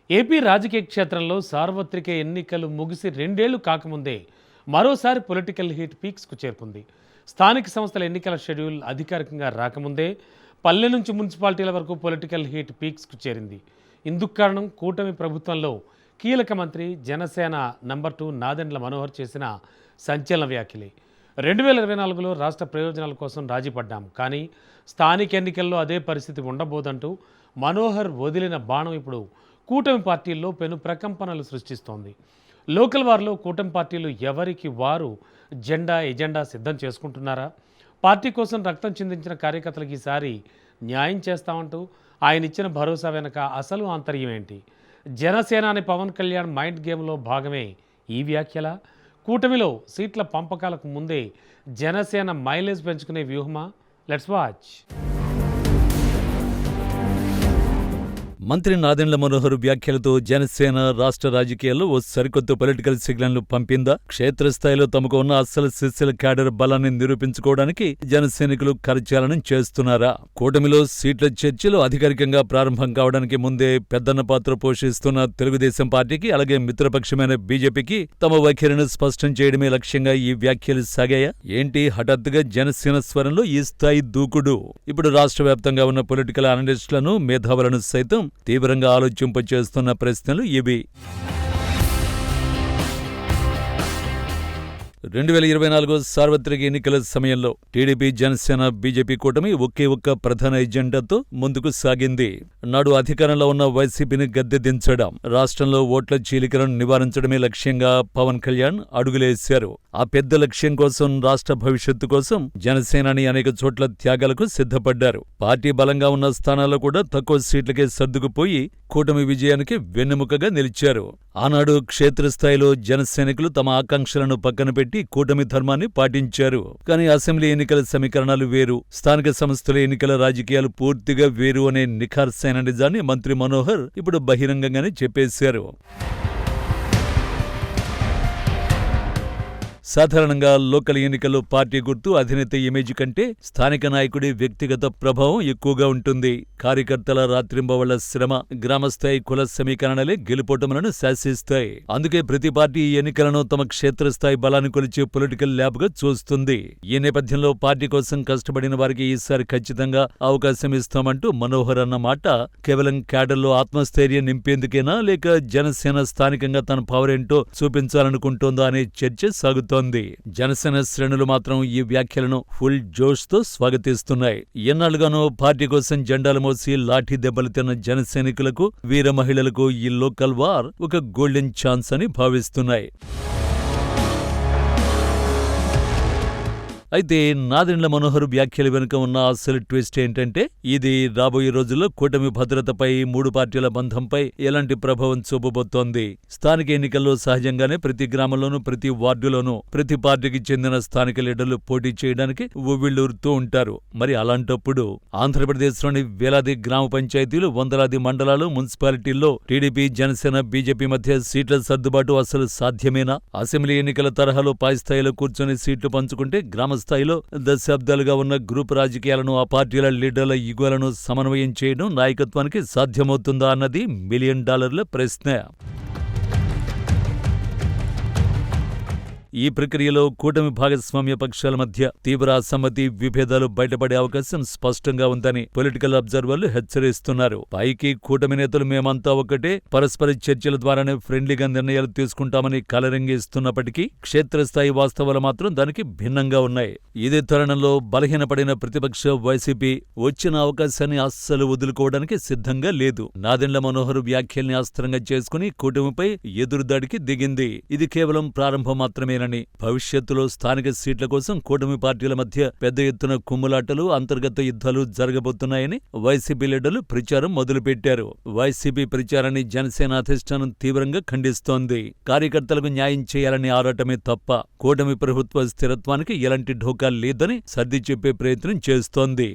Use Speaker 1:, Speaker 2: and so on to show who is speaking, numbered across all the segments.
Speaker 1: AP రాజకీయ క్షేత్రంలో సార్వత్రిక ఎన్నికలు ముగిసి 2 ఏళ్లు కాకముందే మరోసారి పొలిటికల్ హీట్ పీక్స్కు చేరుకుంది. స్థానిక సంస్థల ఎన్నికల షెడ్యూల్ అధికారికంగా రాకముందే పల్లె నుంచి మున్సిపాలిటీల వరకు పొలిటికల్ హీట్ పీక్స్కు చేరింది. ఇందుకు కారణం కూటమి ప్రభుత్వంలో కీలక మంత్రి జనసేన నంబర్ 2 నాదెండ్ల మనోహర్ చేసిన సంచలన వ్యాఖ్యలే. 2024లో రాష్ట్ర ప్రయోజనాల కోసం రాజీ పడ్డాం, కానీ స్థానిక ఎన్నికల్లో అదే పరిస్థితి ఉండబోదంటూ మనోహర్ వదిలిన బాణం ఇప్పుడు కూటమి పార్టీల్లో పెను ప్రకంపనలు సృష్టిస్తోంది. లోకల్ వార్లో కూటమి పార్టీలు ఎవరికి వారు ఎజెండా సిద్ధం చేసుకుంటున్నారా? పార్టీ కోసం రక్తం చిందించిన కార్యకర్తలకు ఈసారి న్యాయం చేస్తామంటూ ఆయన ఇచ్చిన భరోసా వెనక అసలు ఆంతర్యం ఏంటి? జనసేనాని పవన్ కళ్యాణ్ మైండ్ గేమ్లో భాగమే ఈ వ్యాఖ్యల? కూటమిలో సీట్ల పంపకాలకు ముందే జనసేన మైలేజ్ పెంచుకునే వ్యూహమా? Let's watch.
Speaker 2: మంత్రి నాదెండ్ల మనోహర్ వ్యాఖ్యలతో జనసేన రాష్ట్ర రాజకీయాల్లో ఓ సరికొత్త పొలిటికల్ సిగ్నల్ను పంపిందా? క్షేత్రస్థాయిలో తమకు ఉన్న అస్సలు సిస్సిల క్యాడర్ బలాన్ని నిరూపించుకోవడానికి జనసైనికులు కరచాలనం చేస్తున్నారా? కూటమిలో సీట్ల చర్చలు అధికారికంగా ప్రారంభం కావడానికి ముందే పెద్దన్న పాత్ర పోషిస్తున్న తెలుగుదేశం పార్టీకి, అలాగే మిత్రపక్షమైన బీజేపీకి తమ వైఖరిని స్పష్టం చేయడమే లక్ష్యంగా ఈ వ్యాఖ్యలు సాగాయా? ఏంటి హఠాత్తుగా జనసేన స్వరంలో ఈ స్థాయి దూకుడు? ఇప్పుడు రాష్ట్ర వ్యాప్తంగా ఉన్న పొలిటికల్ అనలిస్టులను, మేధావులను సైతం తీవ్రంగా ఆలోచింపచేస్తున్న ప్రశ్నలు ఇవి. 2024 సార్వత్రిక ఎన్నికల సమయంలో టీడీపీ, జనసేన, బీజేపీ కూటమి ఒకే ఒక్క ప్రధాన ఎజెండాతో ముందుకు సాగింది. నాడు అధికారంలో ఉన్న వైసీపీని గద్దె దించడం, రాష్ట్రంలో ఓట్ల చీలికలను నివారించడమే లక్ష్యంగా పవన్ కళ్యాణ్ అడుగులేశారు. ఆ పెద్ద లక్ష్యం కోసం, రాష్ట్ర భవిష్యత్తు కోసం జనసేనాని అనేక చోట్ల త్యాగాలకు సిద్ధపడ్డారు. పార్టీ బలంగా ఉన్న స్థానాల్లో కూడా తక్కువ సీట్లకే సర్దుకుపోయి కూటమి విజయానికి వెన్నెముకగా నిలిచారు. ఆనాడు క్షేత్రస్థాయిలో జనసైనికులు తమ ఆకాంక్షలను పక్కన పెట్టి కూటమి ధర్మాన్ని పాటించారు. కానీ అసెంబ్లీ ఎన్నికల సమీకరణాలు వేరు, స్థానిక సంస్థల ఎన్నికల రాజకీయాలు పూర్తిగా వేరు అనే నిఖార్సైన నిజాన్ని మంత్రి మనోహర్ ఇప్పుడు బహిరంగంగానే చెప్పేశారు. సాధారణంగా లోకల్ ఎన్నికల్లో పార్టీ గుర్తు, అధినేత ఇమేజ్ కంటే స్థానిక నాయకుడి వ్యక్తిగత ప్రభావం ఎక్కువగా ఉంటుంది. కార్యకర్తల రాత్రింబవళ్ల శ్రమ, గ్రామస్థాయి కుల సమీకరణలే గెలుపోటములను శాసిస్తాయి. అందుకే ప్రతి పార్టీ ఈ ఎన్నికలను తమ క్షేత్రస్థాయి బలాన్ని కొలిచే పొలిటికల్ ల్యాబ్ గా చూస్తుంది. ఈ నేపథ్యంలో పార్టీ కోసం కష్టపడిన వారికి ఈసారి ఖచ్చితంగా అవకాశం ఇస్తామంటూ మనోహర్ అన్న మాట కేవలం క్యాడర్లో ఆత్మస్థైర్యం నింపేందుకేనా, లేక జనసేన స్థానికంగా తన పవర్ ఏంటో చూపించాలనుకుంటోందా అనే చర్చ సాగుతోంది. జనసేన శ్రేణులు మాత్రం ఈ వ్యాఖ్యలను ఫుల్ జోష్ తో స్వాగతిస్తున్నాయి. ఎన్నాళ్లుగానో పార్టీ కోసం జెండాలు మోసి లాఠీ దెబ్బలు తిన్న జనసైనికులకు, వీర మహిళలకు ఈ లోకల్ వార్ ఒక గోల్డెన్ ఛాన్స్ అని భావిస్తున్నాయి. అయితే నాదెండ్ల మనోహర్ వ్యాఖ్యల వెనుక ఉన్న అసలు ట్విస్ట్ ఏంటంటే, ఇది రాబోయే రోజుల్లో కూటమి భద్రతపై, 3 పార్టీల బంధంపై ఎలాంటి ప్రభావం చూపబోతోంది? స్థానిక ఎన్నికల్లో సహజంగానే ప్రతి గ్రామంలోనూ, ప్రతి వార్డులోనూ ప్రతి పార్టీకి చెందిన స్థానిక లీడర్లు పోటీ చేయడానికి ఉవ్విళ్లూరుతూ ఉంటారు. మరి అలాంటప్పుడు ఆంధ్రప్రదేశ్లోని వేలాది గ్రామ పంచాయతీలు, వందలాది మండలాలు, మున్సిపాలిటీల్లో టీడీపీ, జనసేన, బీజేపీ మధ్య సీట్ల సర్దుబాటు అసలు సాధ్యమేనా? అసెంబ్లీ ఎన్నికల తరహాలో పై స్థాయిలో కూర్చొని సీట్లు పంచుకుంటే గ్రామ స్థాయిలో దశాబ్దాలుగా ఉన్న గ్రూప్ రాజకీయాలను, ఆ పార్టీల లీడర్ల ఈగోలను సమన్వయం చేయడం నాయకత్వానికి సాధ్యమవుతుందా అన్నది $1 మిలియన్ ప్రశ్న. ఈ ప్రక్రియలో కూటమి భాగస్వామ్య పక్షాల మధ్య తీవ్ర అసమ్మతి, విభేదాలు బయటపడే అవకాశం స్పష్టంగా ఉందని పొలిటికల్ అబ్జర్వర్లు హెచ్చరిస్తున్నారు. పైకి కూటమి నేతలు మేమంతా ఒకటే, పరస్పర చర్చల ద్వారానే ఫ్రెండ్లీగా నిర్ణయాలు తీసుకుంటామని కలరింగిస్తున్నప్పటికీ క్షేత్రస్థాయి వాస్తవాలు మాత్రం దానికి భిన్నంగా ఉన్నాయి. ఇదే తరుణంలో బలహీనపడిన ప్రతిపక్ష వైసీపీ వచ్చిన అవకాశాన్ని అస్సలు వదులుకోవడానికి సిద్ధంగా లేదు. నాదెండ్ల మనోహర్ వ్యాఖ్యల్ని అస్త్రంగా చేసుకుని కూటమిపై ఎదురుదాడికి దిగింది. ఇది కేవలం ప్రారంభం మాత్రమే. భవిష్యత్తులో స్థానిక సీట్ల కోసం కూటమి పార్టీల మధ్య పెద్ద ఎత్తున కుమ్ములాటలు, అంతర్గత యుద్ధాలు జరగబోతున్నాయని వైసీపీ లీడర్లు ప్రచారం మొదలుపెట్టారు. వైసీపీ ప్రచారాన్ని జనసేన అధిష్టానం తీవ్రంగా ఖండిస్తోంది. కార్యకర్తలకు న్యాయం చేయాలని ఆరాటమే తప్ప కూటమి ప్రభుత్వ స్థిరత్వానికి ఎలాంటి ఢోకా లేదని సర్ది చెప్పే ప్రయత్నం చేస్తోంది.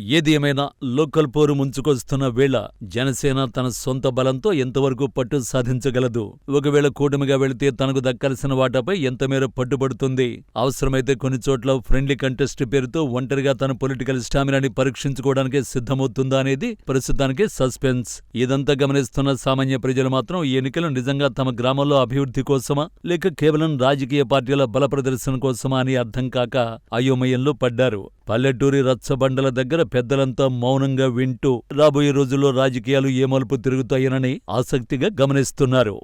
Speaker 2: ఏది ఏమైనా లోకల్ పోరు ముంచుకొస్తున్న వేళ జనసేన తన సొంత బలంతో ఎంతవరకు పట్టు సాధించగలదు? ఒకవేళ కూటమిగా వెళితే తనకు దక్కాల్సిన వాటాపై ఎంతమేర పట్టుబడుతుంది? అవసరమైతే కొన్ని చోట్ల ఫ్రెండ్లీ కంటెస్ట్ పేరుతో ఒంటరిగా తన పొలిటికల్ స్టామినాని పరీక్షించుకోవడానికి సిద్ధమవుతుందా అనేది ప్రస్తుతానికి సస్పెన్స్. ఇదంతా గమనిస్తున్న సామాన్య ప్రజలు మాత్రం ఈ ఎన్నికలు నిజంగా తమ గ్రామంలో అభివృద్ధి కోసమా లేక కేవలం రాజకీయ పార్టీల బల ప్రదర్శన కోసమా అని అర్థం కాక అయోమయంలో పడ్డారు. పల్లెటూరి రచ్చబండల దగ్గర పెద్దలంతా మౌనంగా వింటూ రాబోయే రోజుల్లో రాజకీయాలు ఏ మలుపు తిరుగుతాయనని ఆసక్తిగా గమనిస్తున్నారు.